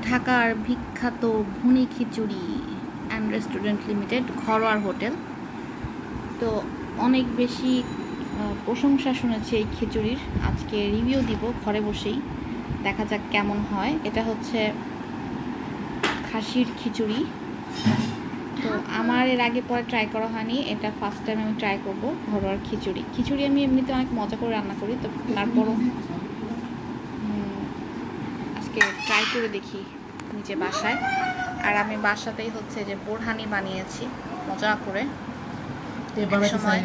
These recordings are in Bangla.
ঢাকার বিখ্যাত ভুনি খিচুড়ি অ্যান্ড রেস্টুরেন্ট লিমিটেড ঘরোয়া হোটেল। তো অনেক বেশি প্রশংসা শুনেছি এই খিচুড়ির। আজকে রিভিউ দিব ঘরে বসেই, দেখা যাক কেমন হয়। এটা হচ্ছে খাসির খিচুড়ি। তো আমার এর আগে পরে ট্রাই করা হয়নি, এটা ফার্স্ট টাইম আমি ট্রাই করব ঘরোয়ার খিচুড়ি। আমি এমনিতে অনেক মজা করে রান্না করি, তো তারপরও আজকে ট্রাই করে দেখি নিজে বাসায়। আর আমি বাসাতেই হচ্ছে যে বোরহানি বানিয়েছি মজা করে, সময়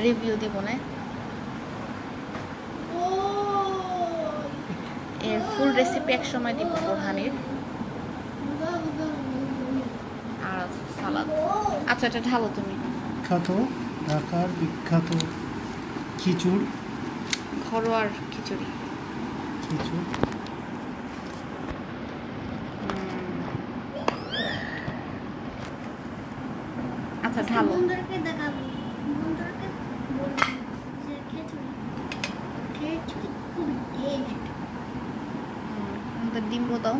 রিভিউ দিব না। এর ফুল রেসিপি এক সময় দিব বোরহানির। আর সালাদ। আচ্ছা, এটা ঢালো তুমি। বিখ্যাত ঢাকার বিখ্যাত খিচুড়ি, ঘরোয়ার খিচুড়ি। আচ্ছা, ঢালো। বন্ধুদেরকে দেখাবো, বন্ধুদেরকে বলবো যে খিচুড়ি খুব টেস্ট। ডিম দাও।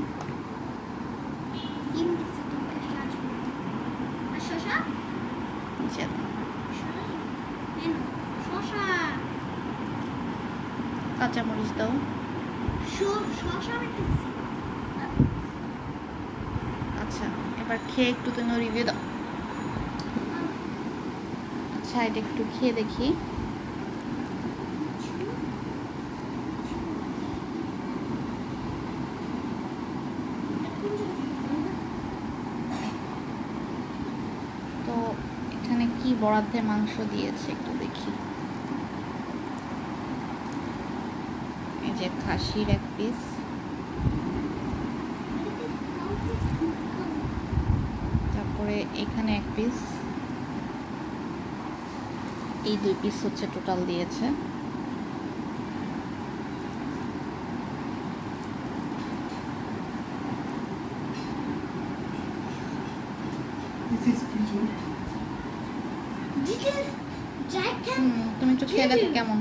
ডিম দিতে তোমাকে সাহায্য করবো। আর শসা? শসা। কাঁচামরিচ দাও। শসা রেখেছি। আচ্ছা, এবার খেয়ে একটু তুমি রিভিউ দাও। আচ্ছা, এটা একটু খেয়ে দেখি। তো এখানে কি বরাদ্দে মাংস দিয়েছে একটু দেখি। এই যে খাসির এক পিস, তারপরে এখানে এক পিস, এই 2 পিস হচ্ছে টোটাল দিয়েছে। তুমি একটু খেয়ে দেখো কেমন।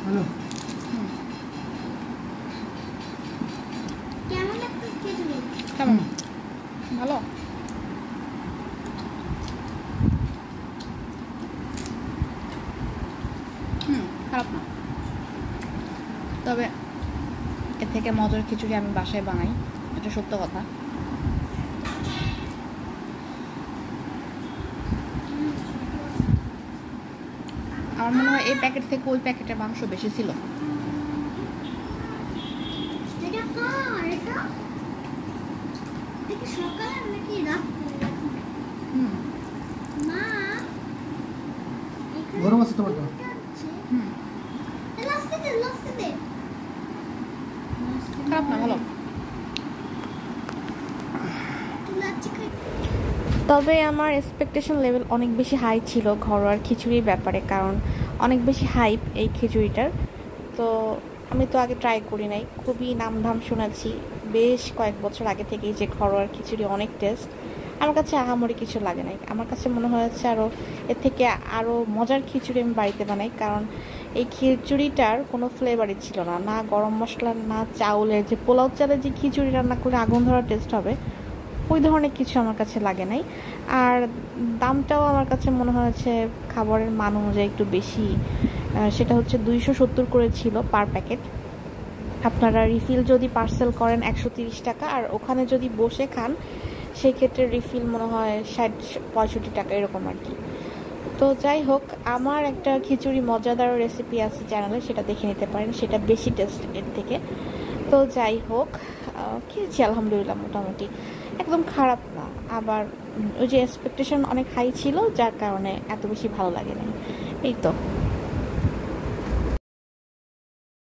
হ্যালো, কেমন? ভালো। খারাপ না, তবে এর থেকে মজার খিচুড়ি আমি বাসায় বানাই, এটা সত্য কথা। আমার মনে হয় এই প্যাকেট থেকে ওই প্যাকেটের মাংস বেশি ছিল। গরম আছে তোমার? খারাপ না, ভালো। তবে আমার এক্সপেকটেশন লেভেল অনেক বেশি হাই ছিল ঘরোয়ার খিচুড়ির ব্যাপারে, কারণ অনেক বেশি হাইপ এই খিচুড়িটার। তো আমি তো আগে ট্রাই করি নাই, খুবই নামধাম শুনেছি বেশ কয়েক বছর আগে থেকেই যে ঘরোয়ার খিচুড়ি অনেক টেস্ট। আমার কাছে আহামরি কিছু লাগে নাই, আমার কাছে মনে হয়েছে আরও এর থেকে আরও মজার খিচুড়ি আমি বাড়িতে বানাই। কারণ এই খিচুড়িটার কোনো ফ্লেভারই ছিল না, না গরম মশলা, না চাউলের যে পোলাও চালের যে খিচুড়ি রান্না করলে আগুন ধরা টেস্ট হবে, ওই ধরনের কিছু আমার কাছে লাগে নাই। আর দামটাও আমার কাছে মনে হয়েছে খাবারের মান অনুযায়ী একটু বেশি। সেটা হচ্ছে 270 করে ছিল পার প্যাকেট। আপনারা রিফিল যদি পার্সেল করেন 130 টাকা, আর ওখানে যদি বসে খান সেই ক্ষেত্রে রিফিল মনে হয় 60-65 টাকা এরকম আর কি। তো যাই হোক, আমার একটা খিচুড়ি মজাদার রেসিপি আছে চ্যানেলে, সেটা দেখে নিতে পারেন, সেটা বেশি টেস্ট এর থেকে। তো যাই হোক, খেয়েছি আলহামদুলিল্লাহ, মোটামুটি একদম খারাপ না। আবার ওই যে এক্সপেকটেশন অনেক হাই ছিল, যার কারণে এত বেশি ভালো লাগে না। এই তো।